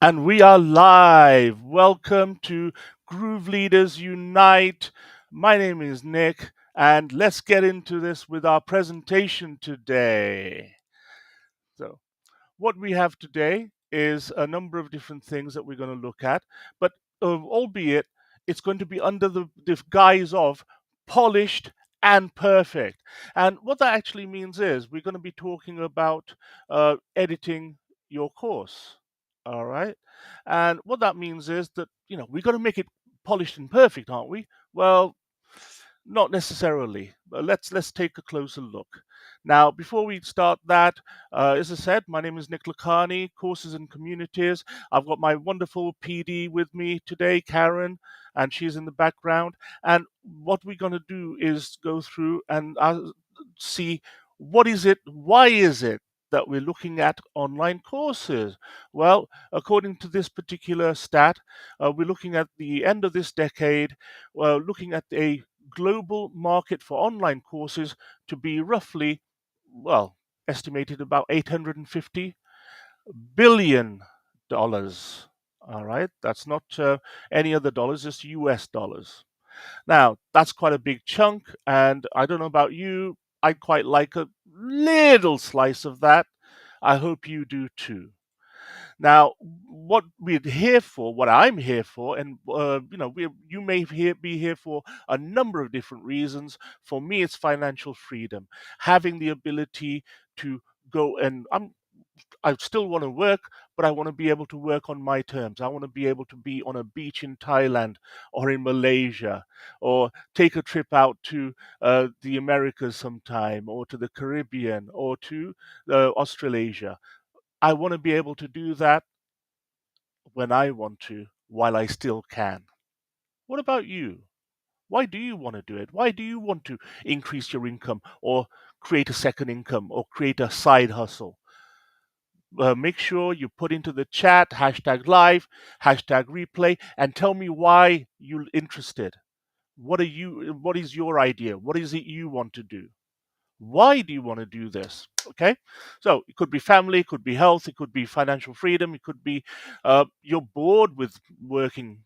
And we are live. Welcome to Groove Leaders Unite. My name is Nick, and let's get into this with our presentation today. So, what we have today is a number of different things that we're going to look at, but albeit it's going to be under the guise of polished and perfect. And what that actually means is we're going to be talking about editing your course. All right. And what that means is that, we've got to make it polished and perfect, aren't we? Well, not necessarily. But let's take a closer look. Now, before we start that, as I said, my name is Nick Lacani, Courses and Communities. I've got my wonderful PD with me today, Karen, and she's in the background. And what we're going to do is go through and see what is it, why is it that we're looking at online courses? Well, according to this particular stat, we're looking at the end of this decade, looking at a global market for online courses to be roughly, well, estimated about $850 billion. All right, that's not any other dollars, just US dollars. Now, that's quite a big chunk, and I don't know about you, I'd quite like a little slice of that. I hope you do too. Now, what we're here for, what I'm here for, and you may be here for a number of different reasons. For me, it's financial freedom, having the ability to go and I still want to work, but I want to be able to work on my terms. I want to be able to be on a beach in Thailand or in Malaysia, or take a trip out to the Americas sometime, or to the Caribbean, or to Australasia. I want to be able to do that when I want to, while I still can. What about you? Why do you want to do it? Why do you want to increase your income or create a second income or create a side hustle? Make sure you put into the chat hashtag live, hashtag replay, and tell me why you're interested. What is your idea? What is it you want to do? Why do you want to do this? Okay, so it could be family, it could be health, it could be financial freedom, it could be you're bored with working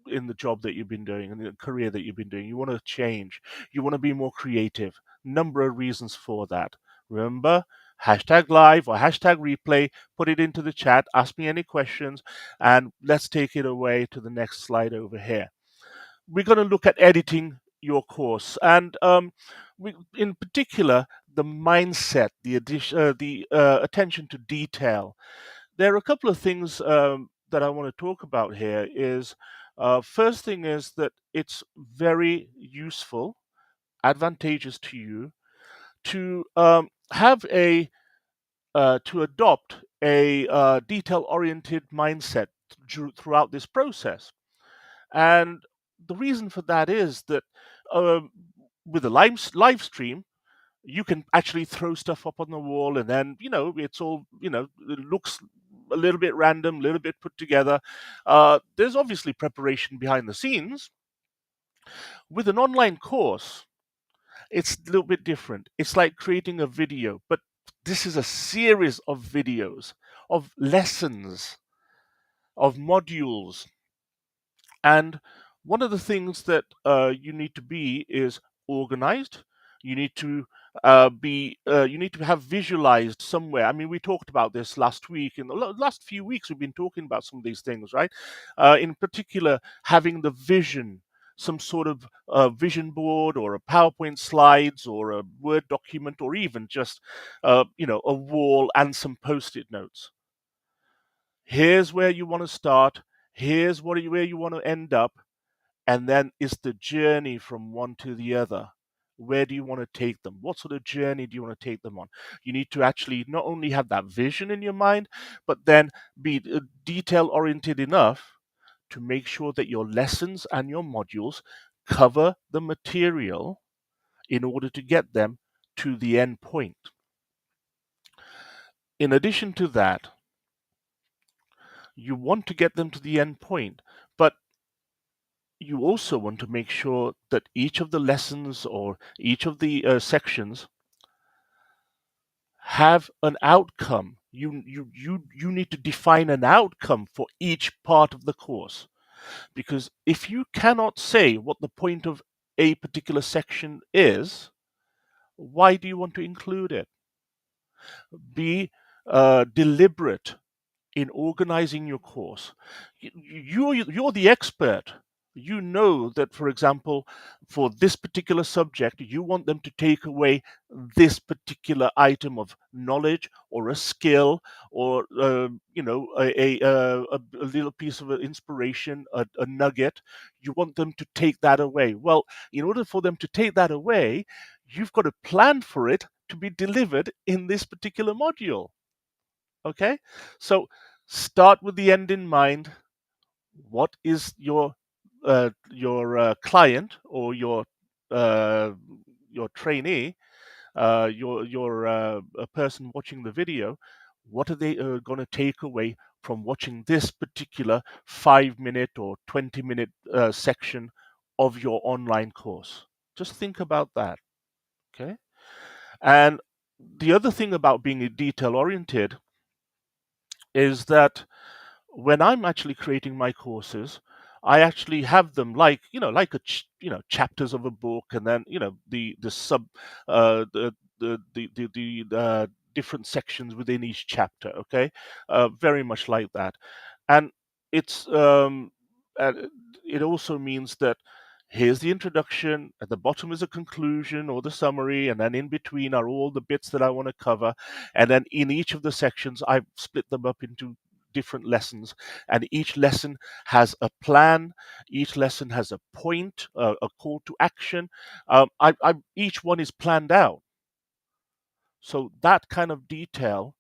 in the job that you've been doing and the career that you've been doing. You want to change, you want to be more creative. Number of reasons for that. Remember, hashtag live or hashtag replay, put it into the chat, ask me any questions, and let's take it away to the next slide over here. We're going to look at editing your course, and in particular, the mindset, the attention to detail. There are a couple of things that I want to talk about here. Is first thing is that it's very useful, advantageous to you to have a to adopt a detail-oriented mindset throughout this process. And the reason for that is that um, with a live stream, you can actually throw stuff up on the wall, and then it's all it looks a little bit random, a little bit put together. There's obviously preparation behind the scenes. With an online course, it's a little bit different. It's like creating a video, but this is a series of videos, of lessons, of modules. And one of the things that you need to be is organized. You need to you need to have visualized somewhere. I mean, we talked about this last week. In the last few weeks, we've been talking about some of these things, right? In particular, having the vision, some sort of vision board or a PowerPoint slides or a Word document, or even just a wall and some post-it notes. Here's where you want to start. Here's where you want to end up, and then it's the journey from one to the other. Where do you want to take them? What sort of journey do you want to take them on? You need to actually not only have that vision in your mind, but then be detail oriented enough to make sure that your lessons and your modules cover the material in order to get them to the end point. In addition to that, you want to get them to the end point, but you also want to make sure that each of the lessons or each of the sections have an outcome. You need to define an outcome for each part of the course, because if you cannot say what the point of a particular section is, why do you want to include it? Be deliberate in organizing your course. You're the expert. You know that, for example, for this particular subject, you want them to take away this particular item of knowledge or a skill, or a little piece of inspiration, a nugget. You want them to take that away. Well, in order for them to take that away, you've got to plan for it to be delivered in this particular module. Okay, so start with the end in mind. What is your client, or uh, your trainee, your a person watching the video? What are they going to take away from watching this particular 5 minute or 20 minute section of your online course? Just think about that. Okay, and the other thing about being detail oriented is that when I'm actually creating my courses, I actually have them like, like chapters of a book, and then the sub the different sections within each chapter. Okay, very much like that, and it's uh, it also means that here's the introduction, at the bottom is a conclusion or the summary, and then in between are all the bits that I want to cover, and then in each of the sections I've split them up into different lessons, and each lesson has a plan, each lesson has a point, a call to action. Each one is planned out, so that kind of detail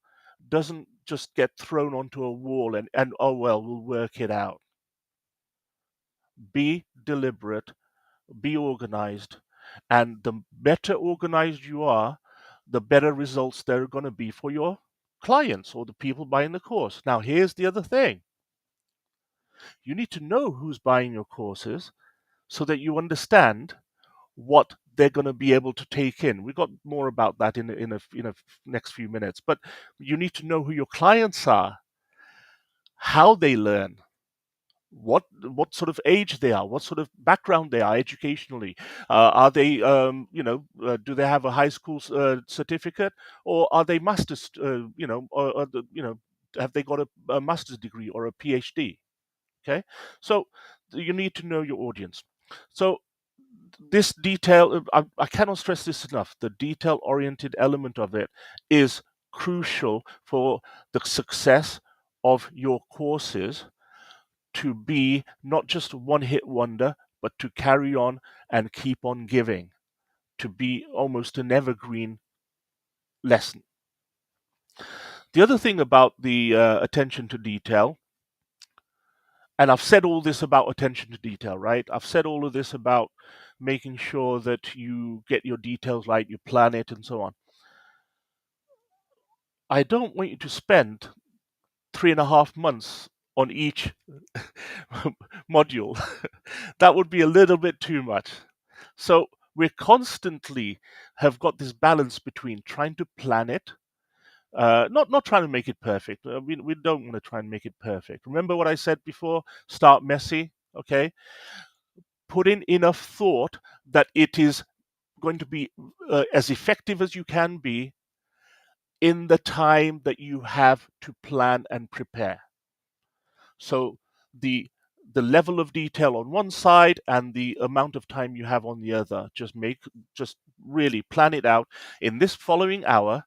doesn't just get thrown onto a wall and oh well, we'll work it out. Be deliberate, be organized, and the better organized you are, the better results there are going to be for your clients or the people buying the course. Now, here's the other thing: you need to know who's buying your courses so that you understand what they're going to be able to take in. We've got more about that in a next few minutes, but you need to know who your clients are, how they learn, what sort of age they are, what sort of background they are educationally. Are they, do they have a high school certificate, or are they masters? Have they got a master's degree or a PhD? Okay, so you need to know your audience. So this detail, I cannot stress this enough. The detail oriented element of it is crucial for the success of your courses, to be not just one hit wonder, but to carry on and keep on giving, to be almost an evergreen lesson. The other thing about the attention to detail, and I've said all this about attention to detail, right? I've said all of this about making sure that you get your details right, you plan it, and so on. I don't want you to spend 3.5 months on each module. That would be a little bit too much. So we constantly have got this balance between trying to plan it, not trying to make it perfect. We don't want to try and make it perfect. Remember what I said before? Start messy. Okay, put in enough thought that it is going to be as effective as you can be in the time that you have to plan and prepare. So the the level of detail on one side and the amount of time you have on the other, just really plan it out. In this following hour,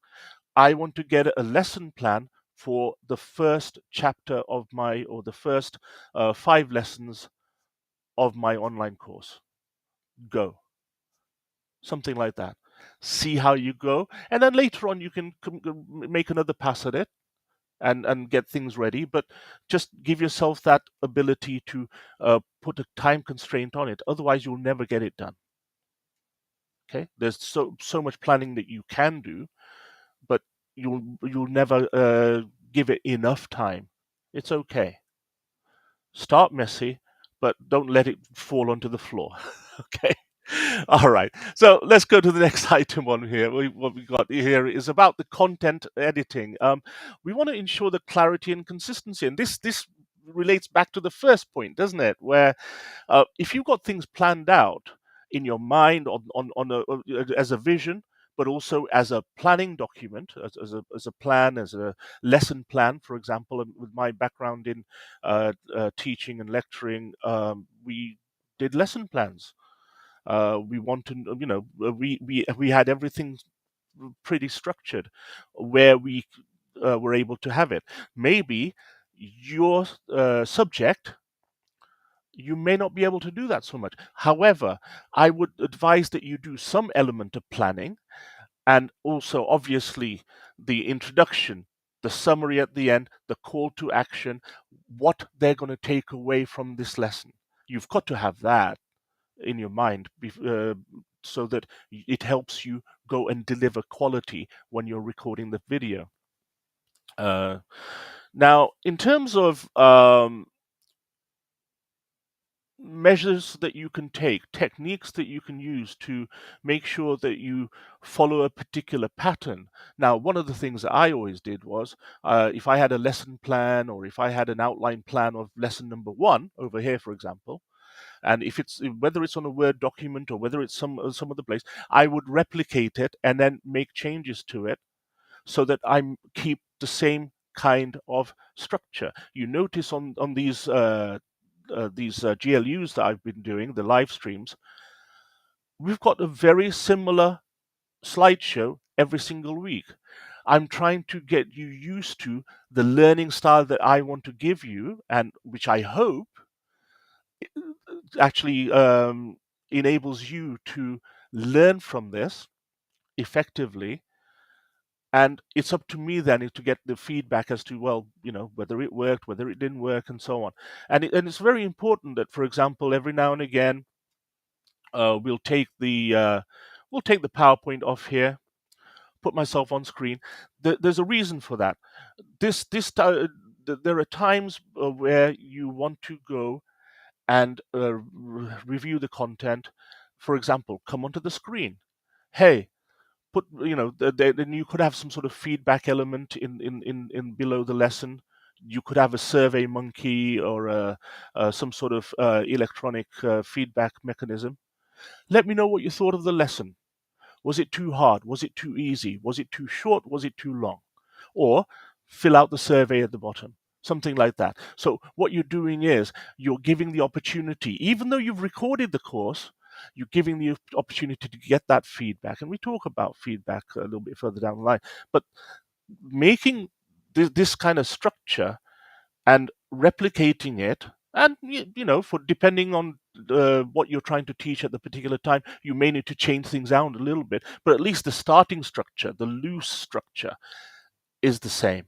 I want to get a lesson plan for the first chapter of my, or the first 5 lessons of my online course. Go. Something like that. See how you go, and then later on you can make another pass at it and get things ready. But just give yourself that ability to put a time constraint on it. Otherwise, you'll never get it done. Okay, there's so much planning that you can do, but you'll never give it enough time. It's okay. Start messy, but don't let it fall onto the floor. Okay. All right. So let's go to the next item on here. What we got here is about the content editing. We want to ensure the clarity and consistency, and this relates back to the first point, doesn't it? Where if you've got things planned out in your mind as a vision, but also as a planning document, as a plan, as a lesson plan, for example, and with my background in teaching and lecturing, we did lesson plans. We want to, we had everything pretty structured where we were able to have it. Maybe your subject, you may not be able to do that so much. However, I would advise that you do some element of planning, and also obviously the introduction, the summary at the end, the call to action, what they're going to take away from this lesson. You've got to have that in your mind so that it helps you go and deliver quality when you're recording the video. Uh, Now, in terms of measures that you can take, techniques that you can use to make sure that you follow a particular pattern. Now, one of the things that I always did was if I had a lesson plan, or if I had an outline plan of lesson number one over here, for example, and if it's whether it's on a Word document or whether it's some other place, I would replicate it and then make changes to it so that I keep the same kind of structure. You notice on these GLUs that I've been doing, the live streams, we've got a very similar slideshow every single week. I'm trying to get you used to the learning style that I want to give you, and which I hope actually enables you to learn from this effectively. And it's up to me then to get the feedback as to, well, whether it worked, whether it didn't work, and so on. And it's very important that, for example, every now and again, we'll take the PowerPoint off here, put myself on screen. There's a reason for that. There are times where you want to go and review the content. For example, come onto the screen. Hey, put then you could have some sort of feedback element in below the lesson. You could have a survey monkey or some sort of electronic feedback mechanism. Let me know what you thought of the lesson. Was it too hard? Was it too easy? Was it too short? Was it too long? Or fill out the survey at the bottom, something like that. So what you're doing is you're giving the opportunity, even though you've recorded the course, you're giving the opportunity to get that feedback. And we talk about feedback a little bit further down the line. But making this kind of structure and replicating it, and for depending on what you're trying to teach at the particular time, you may need to change things out a little bit, but at least the starting structure, the loose structure, is the same.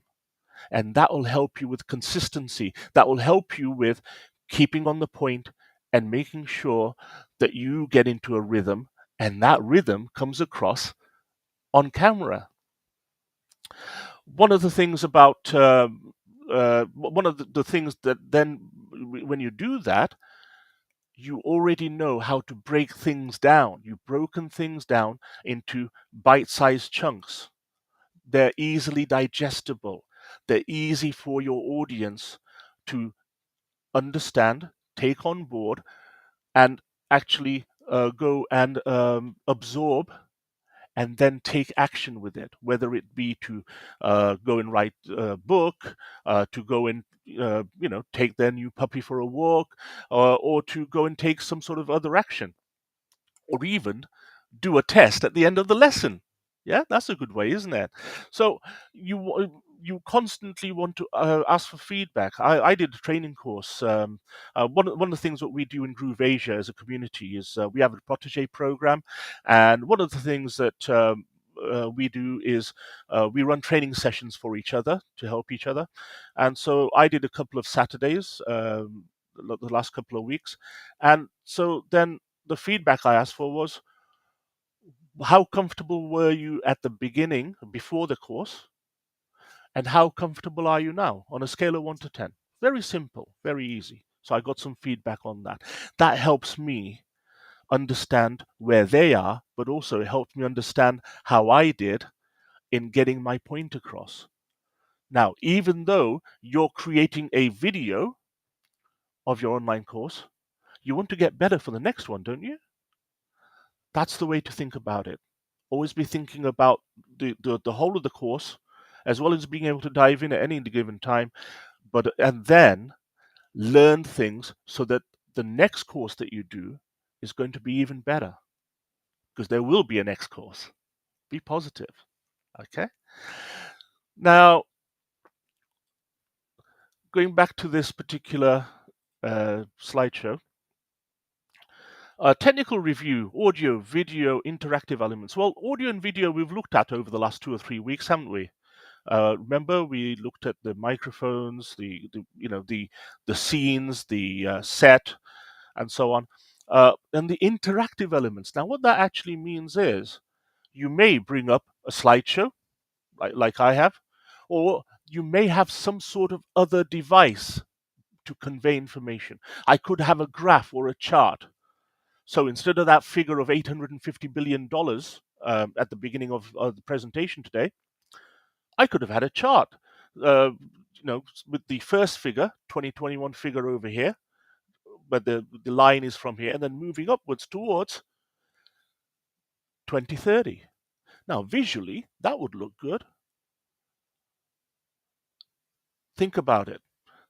And that will help you with consistency. That will help you with keeping on the point and making sure that you get into a rhythm, and that rhythm comes across on camera. One of the things about one of the things that then when you do that, you already know how to break things down. You've broken things down into bite-sized chunks. They're easily digestible. They're easy for your audience to understand, take on board, and actually go and absorb and then take action with it, whether it be to go and write a book, to go and take their new puppy for a walk, or to go and take some sort of other action, or even do a test at the end of the lesson. Yeah, that's a good way, isn't it? So you constantly want to ask for feedback. I did a training course. One of the things that we do in Groove Asia as a community is we have a protege program, and one of the things that we do is we run training sessions for each other to help each other. And so I did a couple of Saturdays the last couple of weeks, and so then the feedback I asked for was, how comfortable were you at the beginning before the course, and how comfortable are you now on a scale of 1 to 10? Very simple, very easy. So I got some feedback on that. That helps me understand where they are, but also it helps me understand how I did in getting my point across. Now, even though you're creating a video of your online course, you want to get better for the next one, don't you? That's the way to think about it. Always be thinking about the whole of the course, as well as being able to dive in at any given time, and then learn things so that the next course that you do is going to be even better, because there will be a next course. Be positive. Okay. Now, going back to this particular slideshow, technical review, audio, video, interactive elements. Well, audio and video we've looked at over the last 2 or 3 weeks, haven't we? Remember, we looked at the microphones, the scenes, the set, and so on, and the interactive elements. Now, what that actually means is you may bring up a slideshow, like I have, or you may have some sort of other device to convey information. I could have a graph or a chart. So instead of that figure of $850 billion at the beginning of the presentation today, I could have had a chart, with the first figure, 2021 figure over here, but the line is from here, and then moving upwards towards 2030. Now, visually, that would look good. Think about it.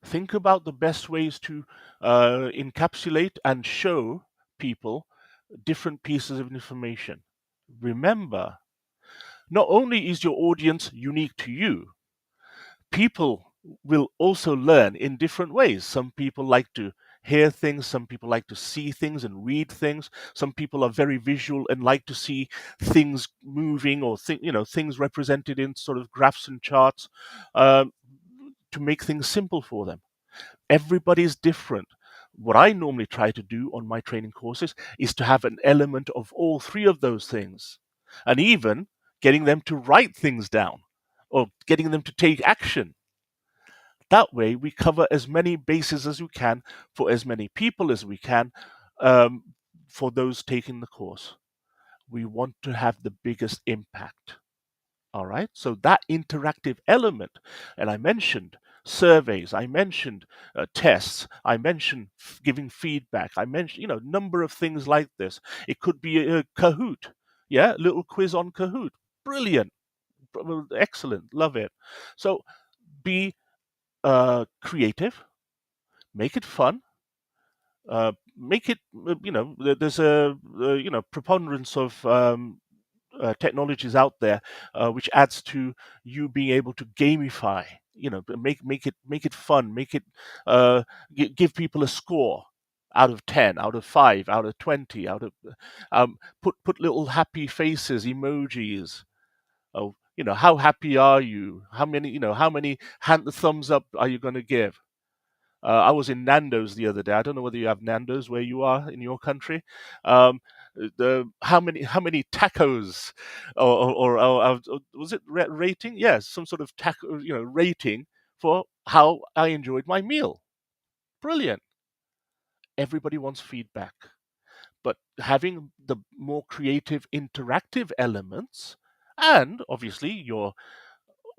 Think about the best ways to encapsulate and show people different pieces of information. Remember, not only is your audience unique to you, people will also learn in different ways. Some people like to hear things, some people like to see things and read things. Some people are very visual and like to see things moving or things represented in sort of graphs and charts, to make things simple for them. Everybody's different. What I normally try to do on my training courses is to have an element of all three of those things, and even getting them to write things down or getting them to take action. That way, we cover as many bases as we can for as many people as we can, for those taking the course. We want to have the biggest impact. All right. So that interactive element, and I mentioned surveys, I mentioned tests, I mentioned giving feedback, I mentioned, number of things like this. It could be a Kahoot. Yeah. Little quiz on Kahoot. Brilliant. Excellent. Love it. So be creative, make it fun, make it, there's a, preponderance of technologies out there which adds to you being able to gamify, make it fun, make it give people a score out of 10, out of 5, out of 20, out of put little happy faces, emojis. Oh, how happy are you? How many thumbs up are you going to give? I was in Nando's the other day. I don't know whether you have Nando's where you are in your country. How many tacos, or was it rating? Yes, some sort of taco, rating for how I enjoyed my meal. Brilliant. Everybody wants feedback, but having the more creative, interactive elements, and obviously your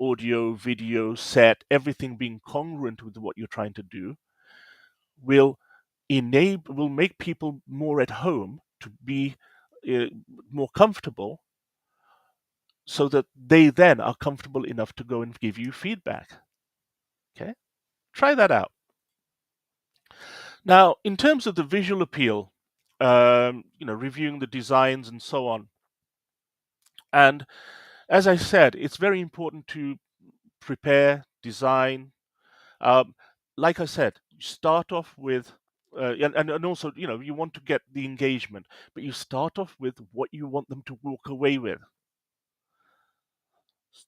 audio, video, set, everything being congruent with what you're trying to do, will make people more at home, to be more comfortable, so that they then are comfortable enough to go and give you feedback. Okay, try that out. Now, in terms of the visual appeal, reviewing the designs and so on, and as I said, it's very important to prepare, design. Like I said, you start off with, and also, you want to get the engagement, but you start off with what you want them to walk away with.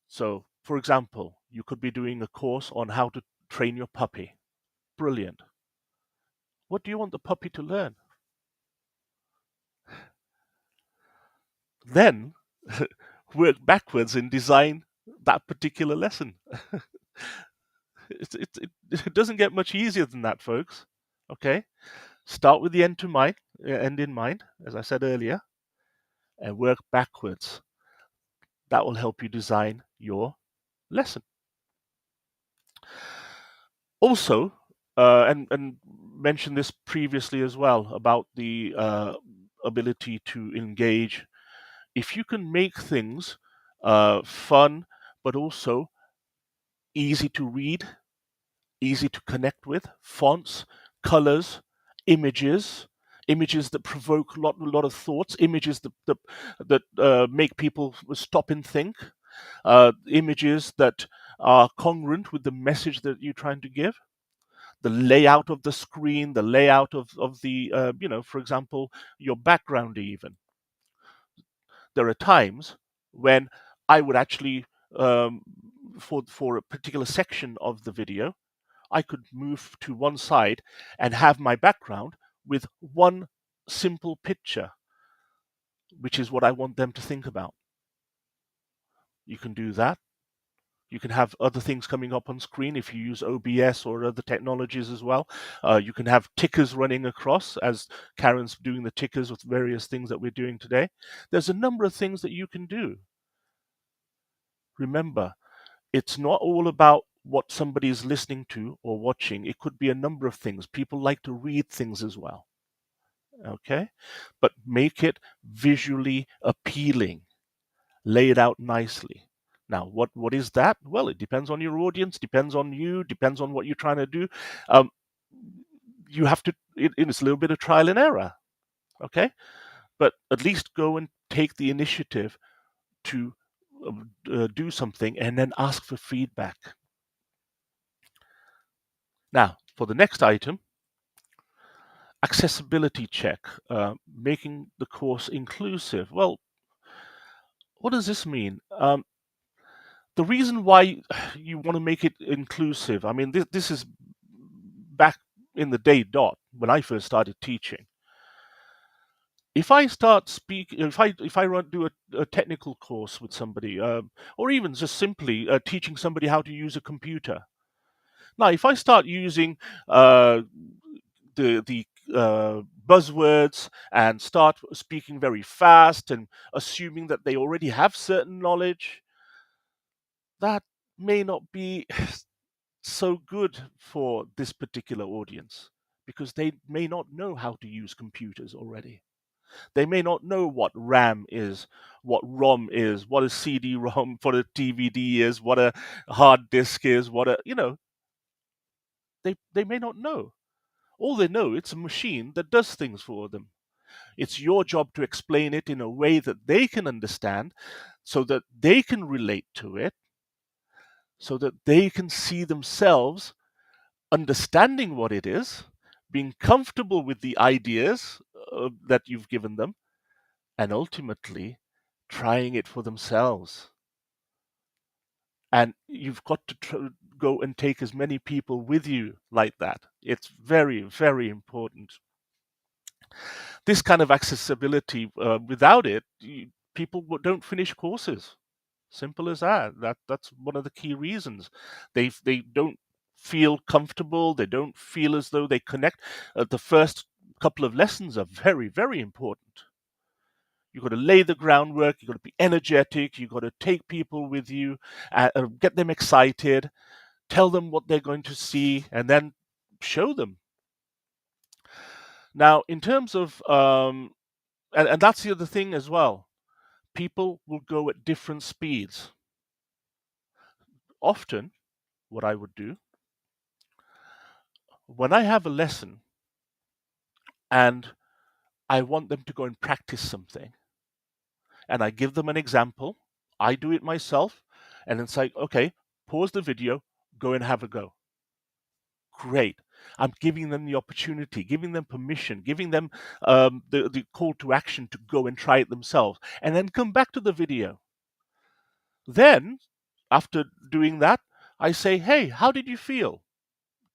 So, for example, you could be doing a course on how to train your puppy. Brilliant. What do you want the puppy to learn? Then work backwards and design that particular lesson. It doesn't get much easier than that, folks. Okay? Start with the end to mind. end in mind, as I said earlier, and work backwards. That will help you design your lesson. Also, and mentioned this previously as well about the ability to engage. If you can make things fun, but also easy to read, easy to connect with, fonts, colors, images, images that provoke a lot of thoughts, images that make people stop and think, images that are congruent with the message that you're trying to give, the layout of the screen, the layout of the, for example, your background even. There are times when I would actually, um, for a particular section of the video, I could move to one side and have my background with one simple picture, which is what I want them to think about. You can do that. You can have other things coming up on screen if you use OBS or other technologies as well. You can have tickers running across, as Karen's doing the tickers with various things that we're doing today. There's a number of things that you can do. Remember, it's not all about what somebody is listening to or watching. It could be a number of things. People like to read things as well. Okay? But make it visually appealing, lay it out nicely. Now, what is that? Well, it depends on your audience, depends on you, depends on what you're trying to do. Um, you have to, it's a little bit of trial and error. Okay? But at least go and take the initiative to do something and then ask for feedback. Now, for the next item, accessibility check, making the course inclusive. Well, what does this mean? The reason why you want to make it inclusive, I mean, this is back in the day dot when I first started teaching. If I start speaking, if I do a technical course with somebody, or even just simply teaching somebody how to use a computer. Now, if I start using the buzzwords and start speaking very fast and assuming that they already have certain knowledge, that may not be so good for this particular audience because they may not know how to use computers already. They may not know what RAM is, what ROM is, what a CD-ROM, what a DVD is, what a hard disk is, they may not know. All they know, it's a machine that does things for them. It's your job to explain it in a way that they can understand so that they can relate to it, so that they can see themselves understanding what it is, being comfortable with the ideas that you've given them, and ultimately trying it for themselves. And you've got to go and take as many people with you like that. It's very, very important. This kind of accessibility, without it, people don't finish courses. Simple as that. That's one of the key reasons. They don't feel comfortable. They don't feel as though they connect. The first couple of lessons are very, very important. You've got to lay the groundwork. You've got to be energetic. You've got to take people with you, get them excited, tell them what they're going to see, and then show them. Now, in terms of, and that's the other thing as well, people will go at different speeds. Often, what I would do, when I have a lesson and I want them to go and practice something, and I give them an example, I do it myself, and it's like, okay, pause the video, go and have a go. Great. I'm giving them the opportunity, giving them permission, giving them the call to action to go and try it themselves, and then come back to the video. Then, after doing that, I say, hey, how did you feel?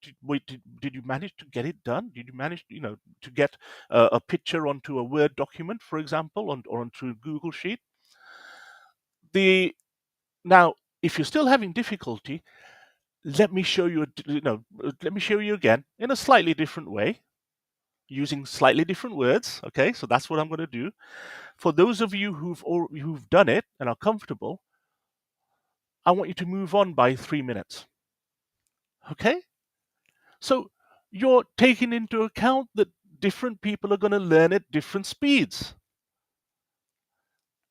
Did you manage to get it done? Did you manage, to get a picture onto a Word document, for example, or onto a Google Sheet? Now, if you're still having difficulty, let me show you, let me show you again in a slightly different way. using slightly different words. Okay, so that's what I'm going to do. For those of you who've done it and are comfortable, I want you to move on by 3 minutes. Okay, so you're taking into account that different people are going to learn at different speeds.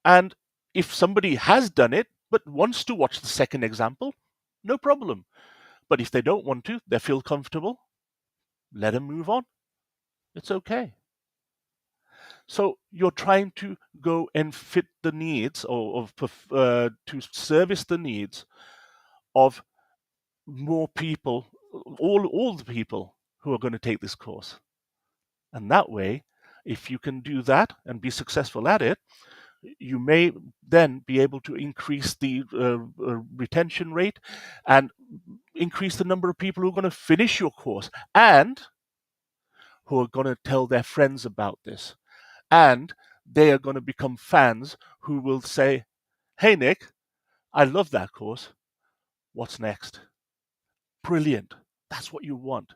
And if somebody has done it but wants to watch the second example, no problem. But if they don't want to, they feel comfortable, let them move on. It's okay. So you're trying to go and fit the needs to service the needs of more people, all the people who are going to take this course. And that way, if you can do that and be successful at it, you may then be able to increase the retention rate and increase the number of people who are going to finish your course and who are going to tell their friends about this. And they are going to become fans who will say, "Hey, Nick, I love that course. What's next?" Brilliant. That's what you want.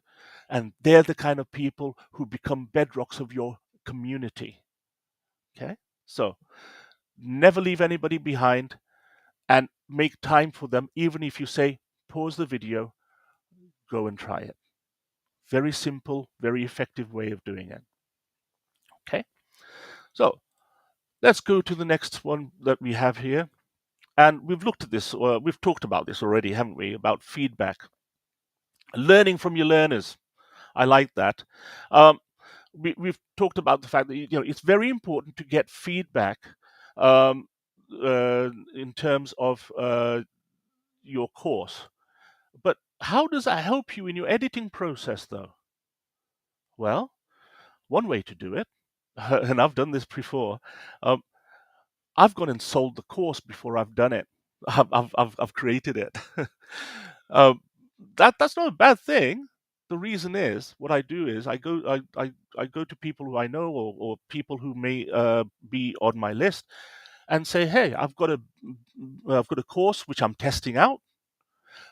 And they're the kind of people who become bedrocks of your community. Okay? So never leave anybody behind and make time for them, even if you say, pause the video, go and try it. Very simple, very effective way of doing it. Okay? So let's go to the next one that we have here. And we've looked at this, we've talked about this already, haven't we? About feedback. Learning from your learners. I like that. Um, we've talked about the fact that it's very important to get feedback um, in terms of your course. But how does that help you in your editing process, though? Well, one way to do it, and I've done this before. Um, I've gone and sold the course before I've done it. I've created it. um, that's not a bad thing. The reason is, what I do is I go to people who I know or people who may be on my list and say, hey, I've got a course which I'm testing out.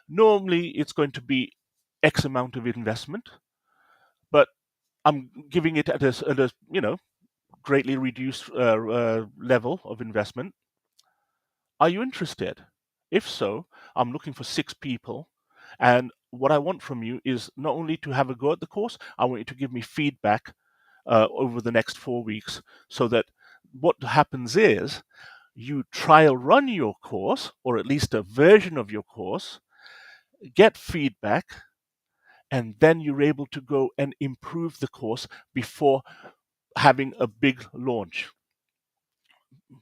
Normally, it's going to be X amount of investment, but I'm giving it at a greatly reduced level of investment. Are you interested? If so, I'm looking for 6 people. And what I want from you is not only to have a go at the course, I want you to give me feedback over the next 4 weeks so that what happens is you trial run your course, or at least a version of your course, get feedback, and then you're able to go and improve the course before having a big launch.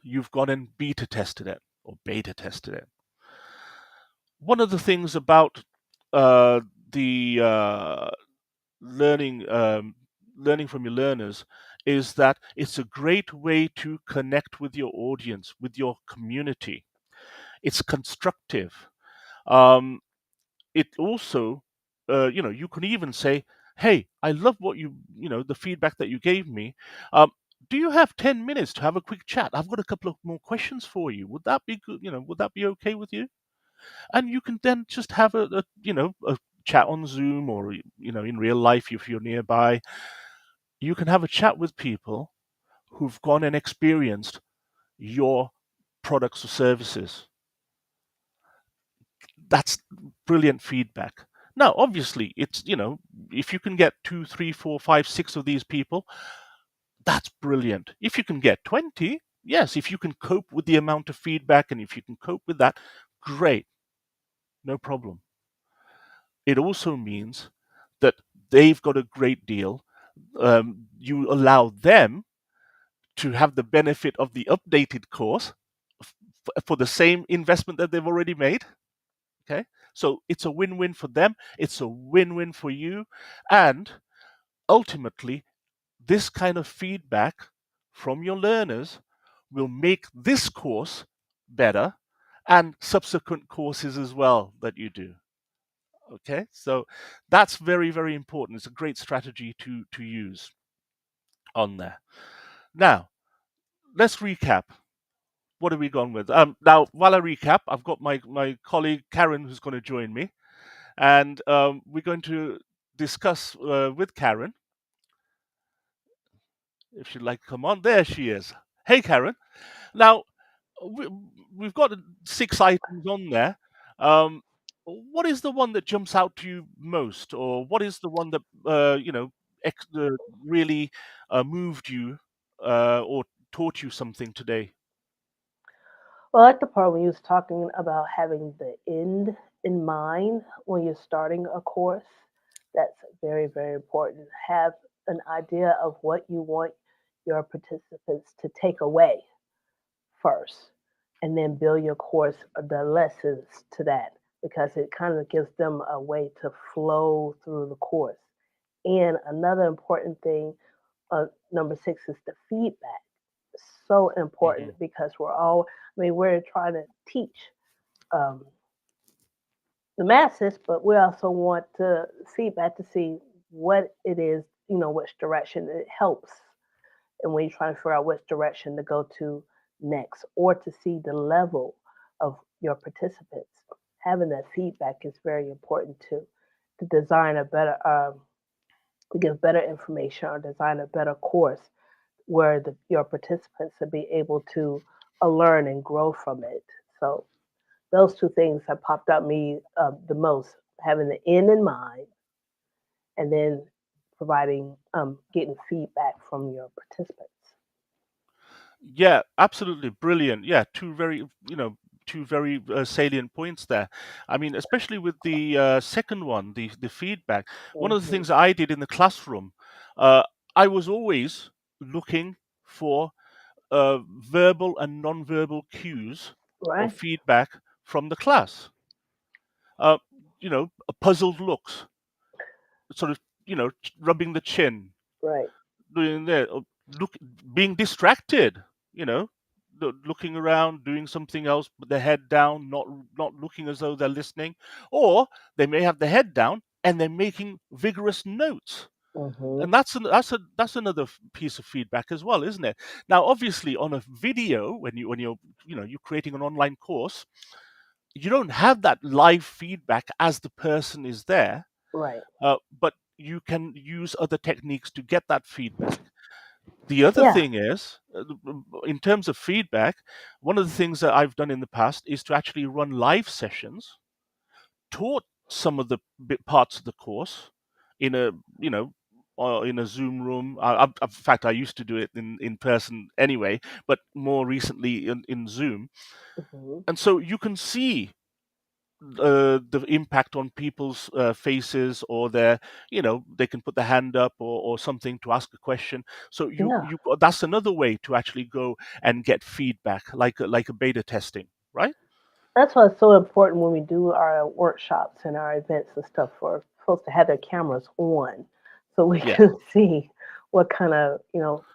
You've gone and beta tested it or beta tested it. One of the things about the learning from your learners is that it's a great way to connect with your audience, with your community. It's constructive. It also, you can even say, "Hey, I love the feedback that you gave me. Um, do you have 10 minutes to have a quick chat? I've got a couple of more questions for you. Would that be good? Would that be okay with you?" And you can then just have a chat on Zoom or in real life if you're nearby. You can have a chat with people who've gone and experienced your products or services. That's brilliant feedback. Now, obviously, it's if you can get 2, 3, 4, 5, 6 of these people, that's brilliant. If you can get 20, yes, if you can cope with the amount of feedback and if you can cope with that, great, no problem. It also means that they've got a great deal. You allow them to have the benefit of the updated course for the same investment that they've already made. Okay. So it's a win-win for them. It's a win-win for you. And ultimately, this kind of feedback from your learners will make this course better and subsequent courses as well that you do. Okay, so that's very, very important. It's a great strategy to use on there. Now, let's recap. What have we gone with? Now, while I recap, I've got my colleague Karen who's going to join me, and we're going to discuss with Karen if she'd like to come on. There she is. Hey, Karen. Now, we, we've got 6 items on there. Um, what is the one that jumps out to you most, or what is the one that really moved you or taught you something today? Well, I like the part when you was talking about having the end in mind when you're starting a course. That's very, very important. Have an idea of what you want your participants to take away first, and then build your course the lessons to that because it kind of gives them a way to flow through the course. And another important thing, number six, is the feedback. So Hmm. important because we're trying to teach um, the masses, but we also want to feedback to see what it is, which direction it helps. And when you're trying to figure out which direction to go to next, or to see the level of your participants, having that feedback is very important to design a better, to give better information or design a better course where your participants will be able to learn and grow from it. So those two things have popped up me the most: having the end in mind, and then providing getting feedback from your participants. Yeah, absolutely brilliant. Yeah, two very salient points there. I mean, especially with the second one, the feedback. One of the Hmm. things I did in the classroom, uh, I was always looking for verbal and non-verbal cues or Right, feedback from the class. Uh, puzzled looks, sort of, rubbing the chin, right. doing that, or being distracted, you know, looking around, doing something else, but their head down, not looking as though they're listening, or they may have the head down and they're making vigorous notes. Hmm. And that's another piece of feedback as well, isn't it? Now, obviously, on a video, when you're creating an online course, you don't have that live feedback as the person is there, Right. but you can use other techniques to get that feedback. The other Yeah. thing is, in terms of feedback, one of the things that I've done in the past is to actually run live sessions, taught some of the parts of the course in a you know in a Zoom room. In fact, I used to do it in person anyway, but more recently in Zoom. Hmm. And so you can see the impact on people's faces, or they can put their hand up, or something to ask a question. So Yeah. that's another way to actually go and get feedback, like a beta testing, right? That's why it's so important when we do our workshops and our events and stuff for folks to have their cameras on so we Yeah. can see what kind of,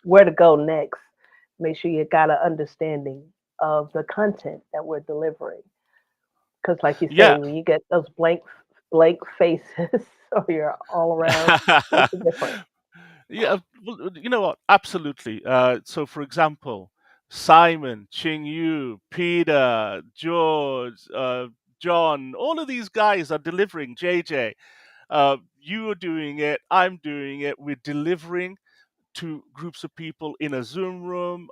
where to go next. Make sure you got an understanding of the content that we're delivering. Because, like you Yeah. say, when you get those blank faces or you're all around, makes a difference. Yeah, well, you know what? Absolutely. So, for example, Simon, Ching Yu, Peter, George, John, all of these guys are delivering. JJ, you are doing it. I'm doing it. We're delivering to groups of people in a Zoom room.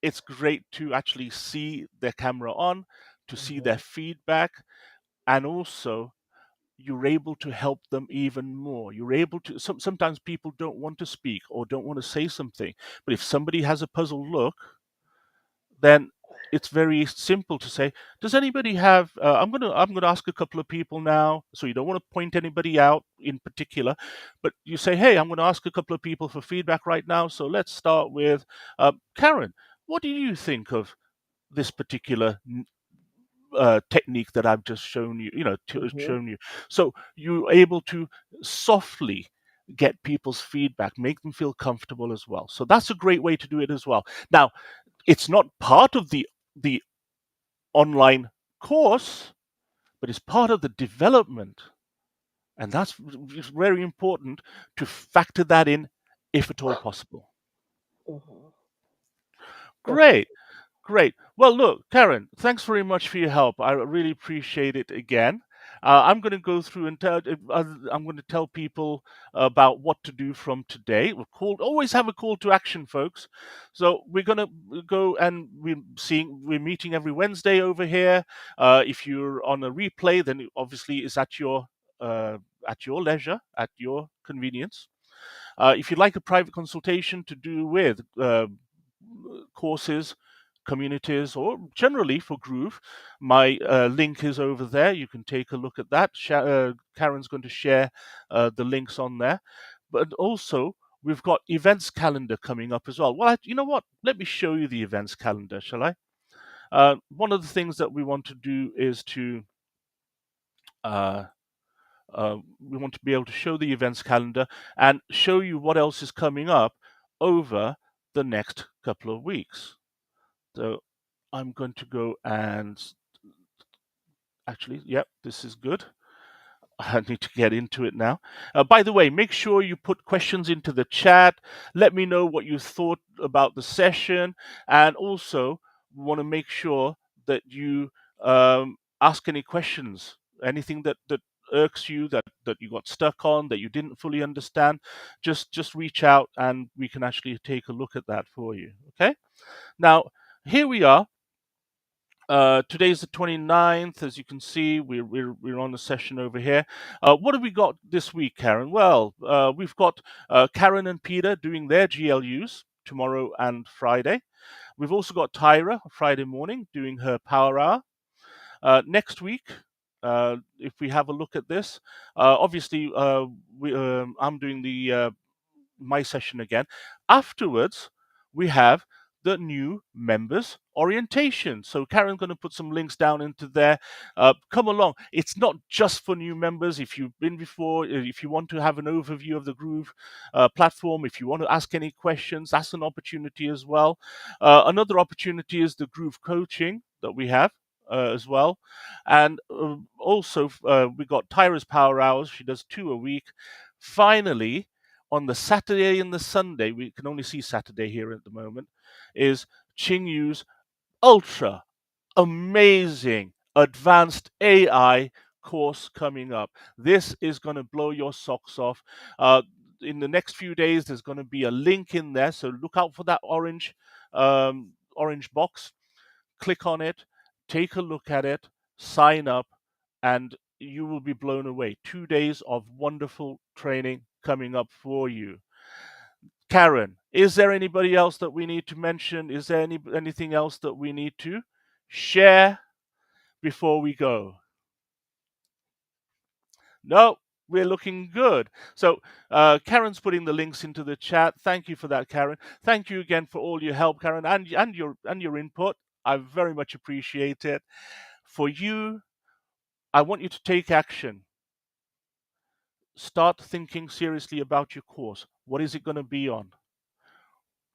It's great to actually see their camera on, to see their Hmm. feedback, and also you're able to help them even more. You're able to. Sometimes people don't want to speak or don't want to say something, but if somebody has a puzzled look, then it's very simple to say, does anybody have I'm going to ask a couple of people now, so you don't want to point anybody out in particular, but you say, hey, I'm going to ask a couple of people for feedback right now. So let's start with Karen. What do you think of this particular technique that I've just shown you, Hmm. shown you? So you're able to softly get people's feedback, make them feel comfortable as well. So that's a great way to do it as well. Now, it's not part of the online course, but it's part of the development, and that's very important to factor that in, if at all possible. Hmm. Great. Great. Well, look, Karen, thanks very much for your help. I really appreciate it again. I'm going to go through and I'm going to tell people about what to do from today. Always have a call to action, folks. So we're going to go, and we're meeting every Wednesday over here. If you're on a replay, then obviously it's at your leisure, at your convenience. If you'd like a private consultation to do with courses, communities, or generally for Groove, my link is over there. You can take a look at that. Karen's going to share the links on there. But also, we've got events calendar coming up as well. Well, you know what? Let me show you the events calendar, shall I? One of the things that we want to do is to we want to be able to show the events calendar and show you what else is coming up over the next couple of weeks. So I'm going to go and actually, yep, this is good. I need to get into it now. By the way, make sure you put questions into the chat. Let me know what you thought about the session. And also, we want to make sure that you ask any questions, anything that irks you, that you got stuck on, that you didn't fully understand. Just reach out and we can actually take a look at that for you. Okay? Now, here we are. Today's the 29th. As you can see, we're on the session over here. What have we got this week, Karen? Well, we've got Karen and Peter doing their GLUs tomorrow and Friday. We've also got Tyra Friday morning doing her power hour. Next week, if we have a look at this, obviously I'm doing the my session again. Afterwards, we have the new members orientation. So Karen's going to put some links down into there. Come along. It's not just for new members. If you've been before, if you want to have an overview of the Groove platform, if you want to ask any questions, that's an opportunity as well. Another opportunity is the Groove coaching that we have. As well, and also we got Tyra's power hours. She does 2 a week. Finally, on the Saturday and the Sunday, we can only see Saturday here at the moment, is Ching Yu's ultra amazing advanced AI course coming up. This is going to blow your socks off. In the next few days, there's going to be a link in there, so look out for that orange box. Click on it, take a look at it, sign up, and you will be blown away. 2 days of wonderful training coming up for you. Karen, is there anybody else that we need to mention? Is there anything else that we need to share before we go? No, we're looking good. So Karen's putting the links into the chat. Thank you for that, Karen. Thank you again for all your help, Karen, and your input. I very much appreciate it. For you, I want you to take action. Start thinking seriously about your course. What is it going to be on?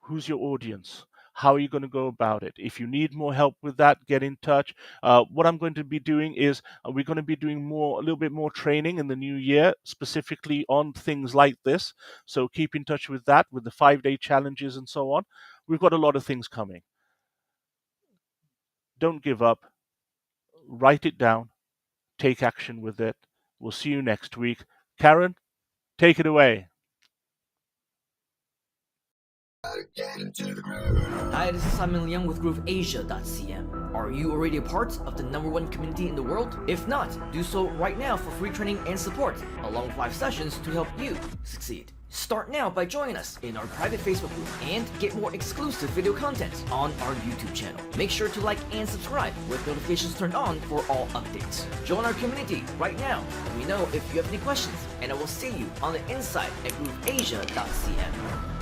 Who's your audience? How are you going to go about it? If you need more help with that, get in touch. What I'm going to be doing is we're going to be doing a little bit more training in the new year, specifically on things like this. So keep in touch with that, with the 5-day challenges and so on. We've got a lot of things coming. Don't give up. Write it down. Take action with it. We'll see you next week. Karen, take it away. Hi, this is Simon Liang with GrooveAsia.cm. Are you already a part of the #1 community in the world? If not, do so right now for free training and support, along with 5 sessions to help you succeed. Start now by joining us in our private Facebook group and get more exclusive video content on our YouTube channel. Make sure to like and subscribe with notifications turned on for all updates. Join our community right now. Let me know if you have any questions, and I will see you on the inside at GrooveAsia.cm.